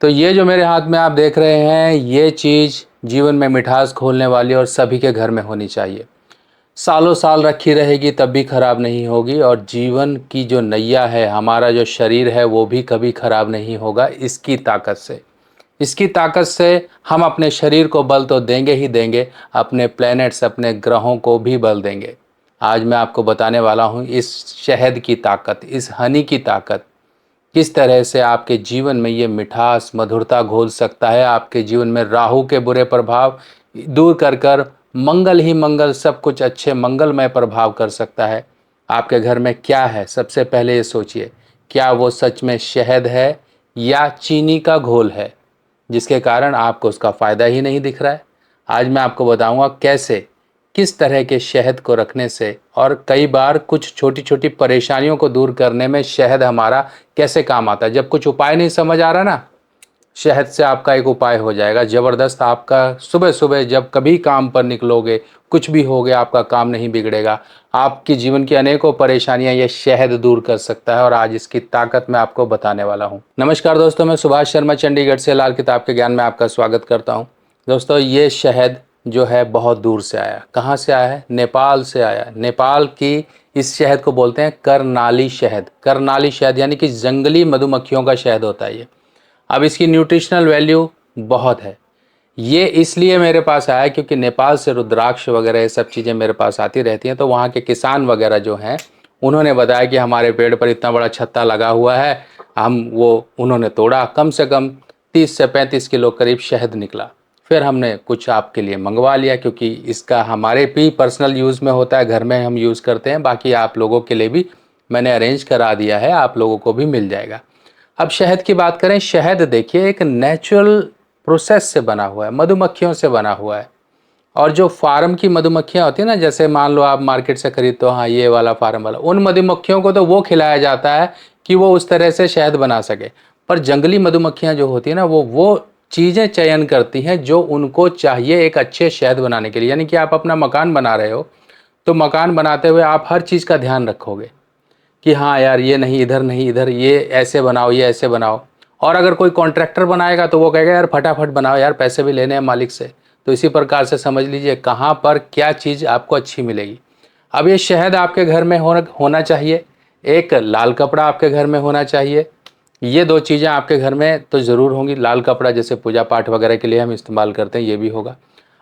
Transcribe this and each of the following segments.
तो ये जो मेरे हाथ में आप देख रहे हैं, ये चीज़ जीवन में मिठास घोलने वाली और सभी के घर में होनी चाहिए। सालों साल रखी रहेगी तब भी ख़राब नहीं होगी, और जीवन की जो नैया है, हमारा जो शरीर है, वो भी कभी ख़राब नहीं होगा इसकी ताकत से। इसकी ताकत से हम अपने शरीर को बल तो देंगे ही देंगे, अपने प्लैनेट्स, अपने ग्रहों को भी बल देंगे। आज मैं आपको बताने वाला हूँ इस शहद की ताकत, इस हनी की ताकत, किस तरह से आपके जीवन में ये मिठास, मधुरता घोल सकता है, आपके जीवन में राहु के बुरे प्रभाव दूर कर कर मंगल ही मंगल, सब कुछ अच्छे मंगलमय प्रभाव कर सकता है। आपके घर में क्या है, सबसे पहले ये सोचिए, क्या वो सच में शहद है या चीनी का घोल है, जिसके कारण आपको उसका फ़ायदा ही नहीं दिख रहा है। आज मैं आपको बताऊंगा कैसे, किस तरह के शहद को रखने से, और कई बार कुछ छोटी छोटी परेशानियों को दूर करने में शहद हमारा कैसे काम आता है। जब कुछ उपाय नहीं समझ आ रहा ना, शहद से आपका एक उपाय हो जाएगा ज़बरदस्त। आपका सुबह सुबह जब कभी काम पर निकलोगे, कुछ भी हो गया, आपका काम नहीं बिगड़ेगा। आपकी जीवन की अनेकों परेशानियां ये शहद दूर कर सकता है, और आज इसकी ताकत मैं आपको बताने वाला हूं। नमस्कार दोस्तों, मैं सुभाष शर्मा चंडीगढ़ से लाल किताब के ज्ञान में आपका स्वागत करता हूं। दोस्तों, ये शहद जो है बहुत दूर से आया। कहाँ से आया है? नेपाल से आया है। नेपाल की इस शहद को बोलते हैं करनाली शहद। करनाली शहद यानी कि जंगली मधुमक्खियों का शहद होता है ये। अब इसकी न्यूट्रिशनल वैल्यू बहुत है। ये इसलिए मेरे पास आया क्योंकि नेपाल से रुद्राक्ष वगैरह ये सब चीज़ें मेरे पास आती रहती हैं। तो वहाँ के किसान वगैरह जो हैं, उन्होंने बताया कि हमारे पेड़ पर इतना बड़ा छत्ता लगा हुआ है। उन्होंने तोड़ा, कम से कम 30 से 35 किलो करीब शहद निकला। फिर हमने कुछ आपके लिए मंगवा लिया, क्योंकि इसका हमारे भी पर्सनल यूज़ में होता है, घर में हम यूज़ करते हैं। बाकी आप लोगों के लिए भी मैंने अरेंज करा दिया है, आप लोगों को भी मिल जाएगा। अब शहद की बात करें, शहद देखिए एक नेचुरल प्रोसेस से बना हुआ है, मधुमक्खियों से बना हुआ है। और जो फार्म की मधुमक्खियां होती है ना, जैसे मान लो आप मार्केट से खरीदते हो, हाँ ये वाला फार्म वाला, उन मधुमक्खियों को तो वो खिलाया जाता है कि वो उस तरह से शहद बना सके। पर जंगली मधुमक्खियां जो होती है ना, वो चीज़ें चयन करती हैं जो उनको चाहिए एक अच्छे शहद बनाने के लिए। यानी कि आप अपना मकान बना रहे हो, तो मकान बनाते हुए आप हर चीज़ का ध्यान रखोगे कि हाँ यार, ये नहीं इधर, नहीं इधर, ये ऐसे बनाओ, ये ऐसे बनाओ। और अगर कोई कॉन्ट्रैक्टर बनाएगा तो वो कहेगा यार फटाफट बनाओ यार, पैसे भी लेने हैं मालिक से। तो इसी प्रकार से समझ लीजिए कहाँ पर क्या चीज़ आपको अच्छी मिलेगी। अब ये शहद आपके घर में होना चाहिए, एक लाल कपड़ा आपके घर में होना चाहिए। ये दो चीज़ें आपके घर में तो ज़रूर होंगी। लाल कपड़ा जैसे पूजा पाठ वगैरह के लिए हम इस्तेमाल करते हैं, ये भी होगा।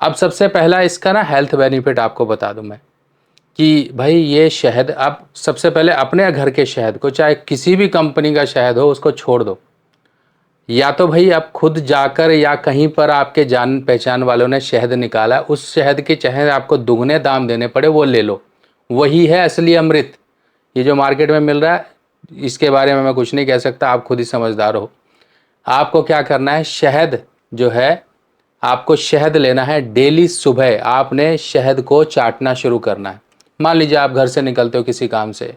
अब सबसे पहला इसका ना हेल्थ बेनिफिट आपको बता दूं मैं, कि भाई ये शहद, आप सबसे पहले अपने घर के शहद को, चाहे किसी भी कंपनी का शहद हो, उसको छोड़ दो। या तो भाई आप खुद जाकर, या कहीं पर आपके जान पहचान वालों ने शहद निकाला, उस शहद के चाहे आपको दुगने दाम देने पड़े, वो ले लो। वही है असली अमृत। ये जो मार्केट में मिल रहा है, इसके बारे में मैं कुछ नहीं कह सकता, आप खुद ही समझदार हो। आपको क्या करना है, शहद जो है, आपको शहद लेना है डेली। सुबह आपने शहद को चाटना शुरू करना है। मान लीजिए आप घर से निकलते हो किसी काम से,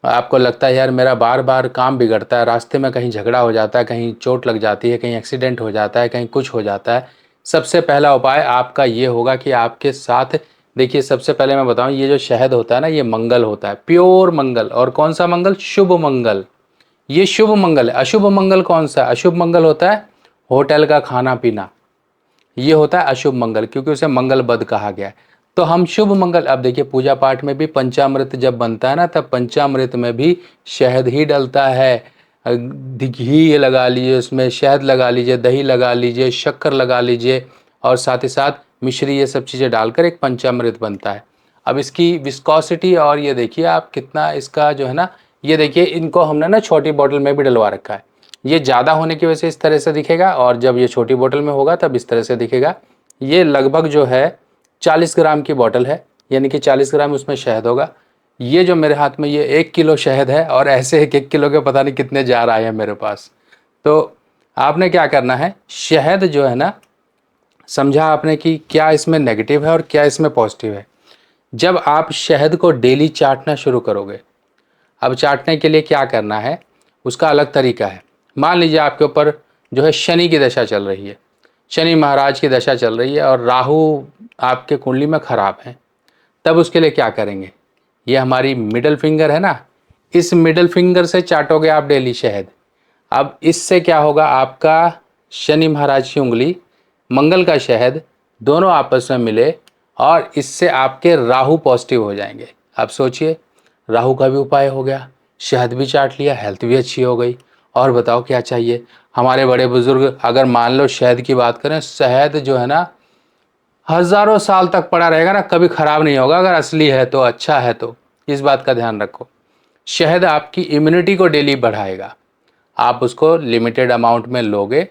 आपको लगता है यार मेरा बार बार काम बिगड़ता है, रास्ते में कहीं झगड़ा हो जाता है, कहीं चोट लग जाती है, कहीं एक्सीडेंट हो जाता है, कहीं कुछ हो जाता है। सबसे पहला उपाय आपका ये होगा कि आपके साथ, देखिए सबसे पहले मैं बताऊं, ये जो शहद होता है ना, ये मंगल होता है, प्योर मंगल। और कौन सा मंगल? शुभ मंगल। ये शुभ मंगल है। अशुभ मंगल कौन सा? अशुभ मंगल होता है होटल का खाना पीना, ये होता है अशुभ मंगल, क्योंकि उसे मंगल बद कहा गया है। तो हम शुभ मंगल, अब देखिए पूजा पाठ में भी पंचामृत जब बनता है ना, तब पंचामृत में भी शहद ही डलता है। घी लगा लीजिए, उसमें शहद लगा लीजिए, दही लगा लीजिए, शक्कर लगा लीजिए, और साथ ही साथ मिश्री, ये सब चीज़ें डालकर एक पंचामृत बनता है। अब इसकी विस्कोसिटी, और ये देखिए आप कितना इसका जो है ना, ये देखिए इनको हमने ना छोटी बोतल में भी डलवा रखा है। ये ज़्यादा होने की वजह से इस तरह से दिखेगा, और जब ये छोटी बोतल में होगा तब इस तरह से दिखेगा। ये लगभग जो है 40 ग्राम की बोतल है, यानी कि 40 ग्राम उसमें शहद होगा। ये जो मेरे हाथ में, ये 1 किलो शहद है, और ऐसे 1-1 किलो के पता नहीं कितने जार आए हैं मेरे पास। तो आपने क्या करना है, शहद जो है ना, समझा आपने कि क्या इसमें नेगेटिव है और क्या इसमें पॉजिटिव है। जब आप शहद को डेली चाटना शुरू करोगे, अब चाटने के लिए क्या करना है, उसका अलग तरीका है। मान लीजिए आपके ऊपर जो है शनि की दशा चल रही है, शनि महाराज की दशा चल रही है, और राहु आपके कुंडली में ख़राब है। तब उसके लिए क्या करेंगे, ये हमारी मिडल फिंगर है ना, इस मिडल फिंगर से चाटोगे आप डेली शहद। अब इससे क्या होगा, आपका शनि महाराज की उंगली, मंगल का शहद, दोनों आपस में मिले और इससे आपके राहु पॉजिटिव हो जाएंगे। आप सोचिए, राहु का भी उपाय हो गया, शहद भी चाट लिया, हेल्थ भी अच्छी हो गई। और बताओ क्या चाहिए। हमारे बड़े बुजुर्ग, अगर मान लो शहद की बात करें, शहद जो है ना हजारों साल तक पड़ा रहेगा ना, कभी खराब नहीं होगा, अगर असली है तो, अच्छा है तो। इस बात का ध्यान रखो। शहद आपकी इम्यूनिटी को डेली बढ़ाएगा। आप उसको लिमिटेड अमाउंट में लोगे।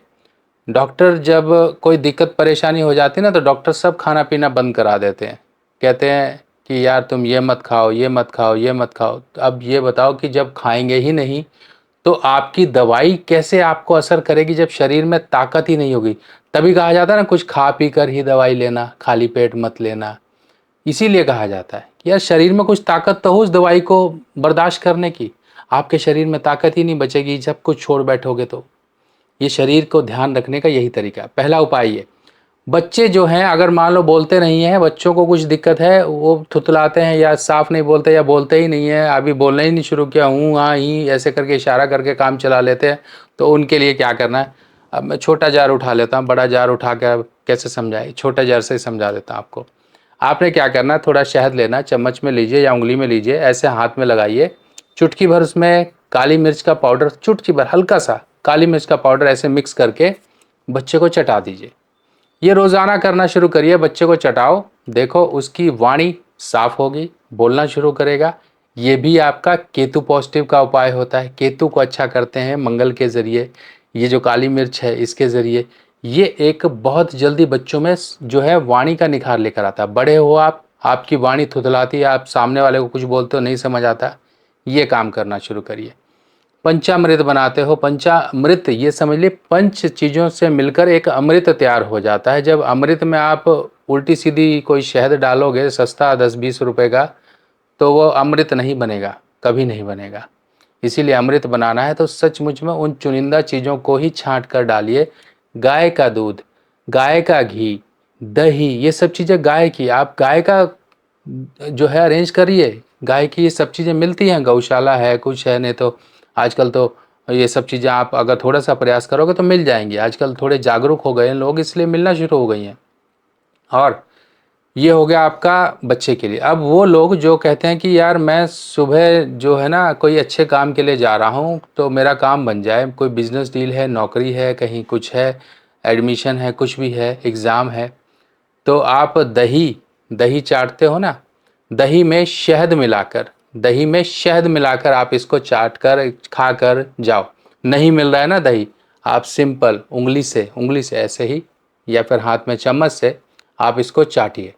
डॉक्टर जब कोई दिक्कत परेशानी हो जाती है ना, तो डॉक्टर सब खाना पीना बंद करा देते हैं, कहते हैं कि यार तुम ये मत खाओ, ये मत खाओ, ये मत खाओ। तो अब ये बताओ कि जब खाएंगे ही नहीं तो आपकी दवाई कैसे आपको असर करेगी, जब शरीर में ताकत ही नहीं होगी। तभी कहा जाता है ना, कुछ खा पी कर ही दवाई लेना, खाली पेट मत लेना। इसीलिए कहा जाता है कि यार शरीर में कुछ ताकत तो हो उस दवाई को बर्दाश्त करने की। आपके शरीर में ताकत ही नहीं बचेगी जब कुछ छोड़ बैठोगे तो। ये शरीर को ध्यान रखने का यही तरीका है। पहला उपाय ये। बच्चे जो हैं, अगर मान लो बोलते नहीं हैं, बच्चों को कुछ दिक्कत है, वो थुतलाते हैं या साफ नहीं बोलते या बोलते ही नहीं है, अभी बोलना ही नहीं शुरू किया, हूँ हाँ ही ऐसे करके इशारा करके काम चला लेते हैं, तो उनके लिए क्या करना है। अब मैं छोटा जार उठा लेता हूँ, बड़ा जार उठा कर कैसे समझाए, छोटे जार से ही समझा देता हूँ आपको। आपने क्या करना है, थोड़ा शहद लेना, चम्मच में लीजिए या उंगली में लीजिए, ऐसे हाथ में लगाइए। चुटकी भर उसमें काली मिर्च का पाउडर, चुटकी भर हल्का सा काली मिर्च का पाउडर ऐसे मिक्स करके बच्चे को चटा दीजिए। ये रोज़ाना करना शुरू करिए, बच्चे को चटाओ, देखो उसकी वाणी साफ होगी, बोलना शुरू करेगा। ये भी आपका केतु पॉजिटिव का उपाय होता है। केतु को अच्छा करते हैं मंगल के ज़रिए, ये जो काली मिर्च है इसके ज़रिए। ये एक बहुत जल्दी बच्चों में जो है वाणी का निखार लेकर आता है। बड़े हो आप, आपकी वाणी थुथलाती है, आप सामने वाले को कुछ बोलते हो नहीं समझ आता, ये काम करना शुरू करिए। पंचामृत बनाते हो, पंचामृत ये समझ लिए, पंच चीज़ों से मिलकर एक अमृत तैयार हो जाता है। जब अमृत में आप उल्टी सीधी कोई शहद डालोगे सस्ता 10-20 रुपए का, तो वो अमृत नहीं बनेगा, कभी नहीं बनेगा। इसीलिए अमृत बनाना है तो सचमुच में उन चुनिंदा चीज़ों को ही छांट कर डालिए। गाय का दूध, गाय का घी, दही, ये सब चीज़ें गाय की, आप गाय का जो है अरेंज करिए। गाय की ये सब चीज़ें मिलती हैं, गौशाला है, कुछ है, नहीं तो आजकल तो ये सब चीज़ें आप अगर थोड़ा सा प्रयास करोगे तो मिल जाएंगी। आजकल थोड़े जागरूक हो गए हैं लोग, इसलिए मिलना शुरू हो गई हैं। और ये हो गया आपका बच्चे के लिए। अब वो लोग जो कहते हैं कि यार मैं सुबह जो है ना कोई अच्छे काम के लिए जा रहा हूँ, तो मेरा काम बन जाए, कोई बिजनेस डील है, नौकरी है, कहीं कुछ है, एडमिशन है, कुछ भी है, एग्ज़ाम है, तो आप दही, दही चाटते हो ना, दही में शहद मिलाकर, दही में शहद मिलाकर आप इसको चाट कर खा कर जाओ। नहीं मिल रहा है ना दही, आप सिंपल उंगली से ऐसे ही या फिर हाथ में चम्मच से आप इसको चाटिए,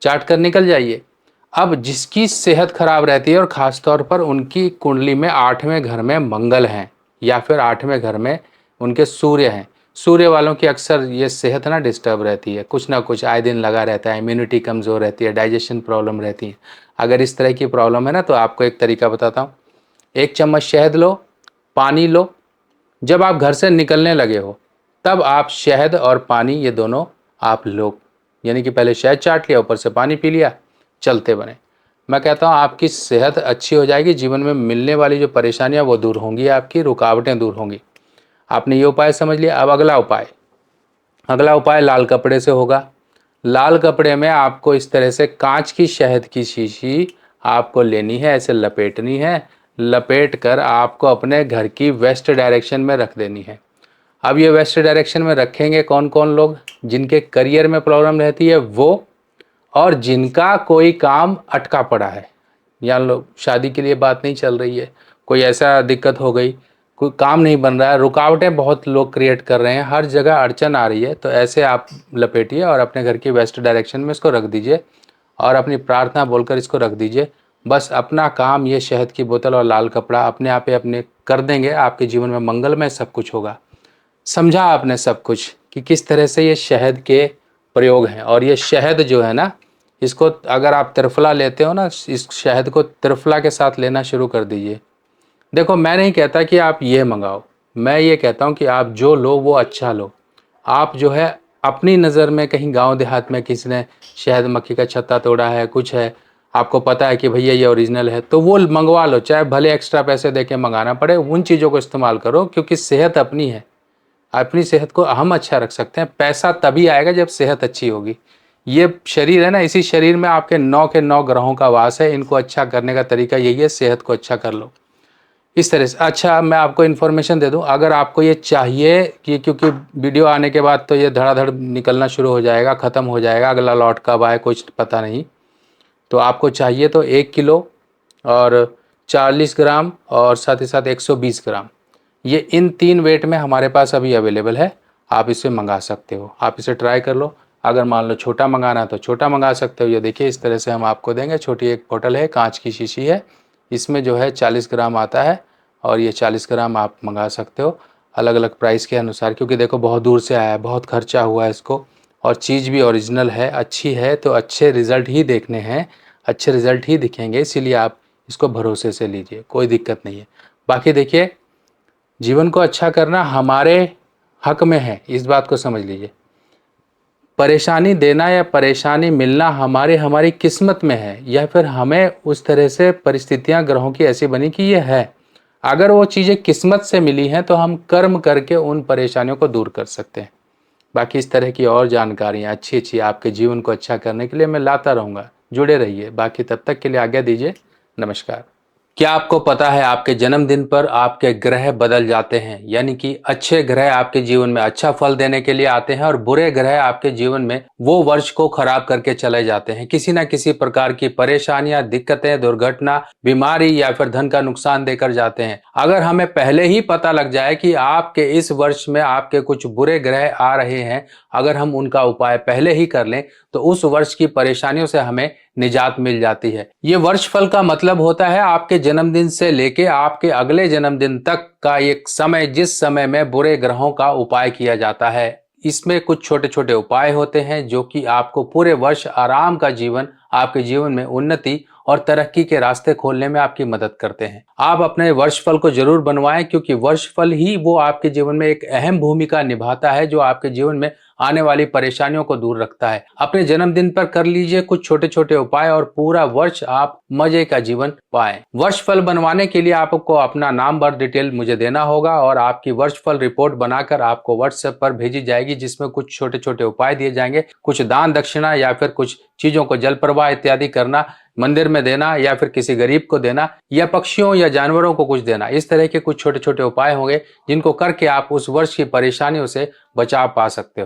चाट कर निकल जाइए। अब जिसकी सेहत खराब रहती है और ख़ास तौर पर उनकी कुंडली में 8वें घर में मंगल हैं या फिर 8वें घर में उनके सूर्य हैं, सूर्य वालों की अक्सर ये सेहत ना डिस्टर्ब रहती है, कुछ ना कुछ आए दिन लगा रहता है, इम्यूनिटी कमज़ोर रहती है, डाइजेशन प्रॉब्लम रहती है। अगर इस तरह की प्रॉब्लम है ना, तो आपको एक तरीका बताता हूँ। 1 चम्मच शहद लो, पानी लो, जब आप घर से निकलने लगे हो तब आप शहद और पानी ये दोनों आप लो, यानी कि पहले शहद चाट लिया, ऊपर से पानी पी लिया, चलते बने। मैं कहता हूँ आपकी सेहत अच्छी हो जाएगी, जीवन में मिलने वाली जो परेशानियाँ वो दूर होंगी, आपकी रुकावटें दूर होंगी। आपने ये उपाय समझ लिया। अब अगला उपाय, अगला उपाय लाल कपड़े से होगा। लाल कपड़े में आपको इस तरह से कांच की शहद की शीशी आपको लेनी है, ऐसे लपेटनी है, लपेट कर आपको अपने घर की वेस्ट डायरेक्शन में रख देनी है। अब ये वेस्ट डायरेक्शन में रखेंगे कौन कौन लोग, जिनके करियर में प्रॉब्लम रहती है वो, और जिनका कोई काम अटका पड़ा है, या लोग शादी के लिए बात नहीं चल रही है, कोई ऐसा दिक्कत हो गई, कोई काम नहीं बन रहा है, रुकावटें बहुत लोग क्रिएट कर रहे हैं, हर जगह अड़चन आ रही है, तो ऐसे आप लपेटिए और अपने घर की वेस्ट डायरेक्शन में इसको रख दीजिए और अपनी प्रार्थना बोलकर इसको रख दीजिए। बस अपना काम ये शहद की बोतल और लाल कपड़ा अपने आप ही अपने कर देंगे, आपके जीवन में मंगलमय सब कुछ होगा। समझा आपने सब कुछ कि किस तरह से ये शहद के प्रयोग हैं। और ये शहद जो है ना, इसको अगर आप त्रिफला लेते हो ना, इस शहद को त्रिफला के साथ लेना शुरू कर दीजिए। देखो मैं नहीं कहता कि आप ये मंगाओ, मैं ये कहता हूँ कि आप जो लो वो अच्छा लो। आप जो है अपनी नज़र में कहीं गांव देहात में किसी ने शहद मक्खी का छत्ता तोड़ा है, कुछ है, आपको पता है कि भैया ये ओरिजिनल है, तो वो मंगवा लो, चाहे भले एक्स्ट्रा पैसे दे के मंगाना पड़े, उन चीज़ों को इस्तेमाल करो, क्योंकि सेहत अपनी है। अपनी सेहत को हम अच्छा रख सकते हैं। पैसा तभी आएगा जब सेहत अच्छी होगी। ये शरीर है ना, इसी शरीर में आपके 9 के 9 ग्रहों का वास है। इनको अच्छा करने का तरीका यही है, सेहत को अच्छा कर लो इस तरह से। अच्छा, मैं आपको इन्फॉर्मेशन दे दूं, अगर आपको ये चाहिए कि, क्योंकि वीडियो आने के बाद तो ये धड़ाधड़ निकलना शुरू हो जाएगा, ख़त्म हो जाएगा, अगला लॉट कब आए कुछ पता नहीं। तो आपको चाहिए तो 1 किलो और 40 ग्राम और साथ ही साथ 120 ग्राम, ये इन 3 वेट में हमारे पास अभी अवेलेबल है। आप इसे मंगा सकते हो, आप इसे ट्राई कर लो। अगर मान लो छोटा मंगाना है तो छोटा मंगा सकते हो। ये देखिए इस तरह से हम आपको देंगे। छोटी एक बोतल है, कांच की शीशी है, इसमें जो है 40 ग्राम आता है और ये 40 ग्राम आप मंगा सकते हो अलग अलग प्राइस के अनुसार, क्योंकि देखो बहुत दूर से आया है, बहुत खर्चा हुआ है इसको, और चीज़ भी ओरिजिनल है, अच्छी है, तो अच्छे रिज़ल्ट ही देखने हैं, अच्छे रिज़ल्ट ही दिखेंगे, इसीलिए आप इसको भरोसे से लीजिए, कोई दिक्कत नहीं है। बाकी देखिए, जीवन को अच्छा करना हमारे हक में है, इस बात को समझ लीजिए। परेशानी देना या परेशानी मिलना हमारी किस्मत में है, या फिर हमें उस तरह से परिस्थितियां ग्रहों की ऐसी बनी कि ये है। अगर वो चीज़ें किस्मत से मिली हैं तो हम कर्म करके उन परेशानियों को दूर कर सकते हैं। बाकी इस तरह की और जानकारियाँ अच्छी अच्छी आपके जीवन को अच्छा करने के लिए मैं लाता रहूँगा, जुड़े रहिए। बाकी तब तक के लिए आज्ञा दीजिए, नमस्कार। क्या आपको पता है आपके जन्मदिन पर आपके ग्रह बदल जाते हैं, यानी कि अच्छे ग्रह आपके जीवन में अच्छा फल देने के लिए आते हैं और बुरे ग्रह आपके जीवन में वो वर्ष को खराब करके चले जाते हैं। किसी ना किसी प्रकार की परेशानियां, दिक्कतें, दुर्घटना, बीमारी या फिर धन का नुकसान देकर जाते हैं। अगर हमें पहले ही पता लग जाए कि आपके इस वर्ष में आपके कुछ बुरे ग्रह आ रहे हैं, अगर हम उनका उपाय पहले ही कर लें तो उस वर्ष की परेशानियों से हमें निजात मिल जाती है। ये वर्ष फल का मतलब होता है आपके जन्मदिन से लेके आपके अगले जन्मदिन तक का एक समय, जिस समय में बुरे ग्रहों का उपाय किया जाता है। इसमें कुछ छोटे छोटे उपाय होते हैं जो कि आपको पूरे वर्ष आराम का जीवन, आपके जीवन में उन्नति और तरक्की के रास्ते खोलने में आपकी मदद करते हैं। आप अपने वर्ष फल को जरूर बनवाएं, क्योंकि वर्ष फल ही वो आपके जीवन में एक अहम भूमिका निभाता है, जो आपके जीवन में आने वाली परेशानियों को दूर रखता है। अपने जन्मदिन पर कर लीजिए कुछ छोटे छोटे उपाय और पूरा वर्ष आप मजे का जीवन पाएं। वर्ष फल बनवाने के लिए आपको अपना नाम, बर्थ डिटेल मुझे देना होगा और आपकी वर्ष फल रिपोर्ट बनाकर आपको व्हाट्सएप पर भेजी जाएगी, जिसमें कुछ छोटे छोटे उपाय दिए जाएंगे। कुछ दान दक्षिणा या फिर कुछ चीजों को जल प्रवाह इत्यादि करना, मंदिर में देना या फिर किसी गरीब को देना या पक्षियों या जानवरों को कुछ देना, इस तरह के कुछ छोटे छोटे उपाय होंगे जिनको करके आप उस वर्ष की परेशानियों से बचाव पा सकते हो।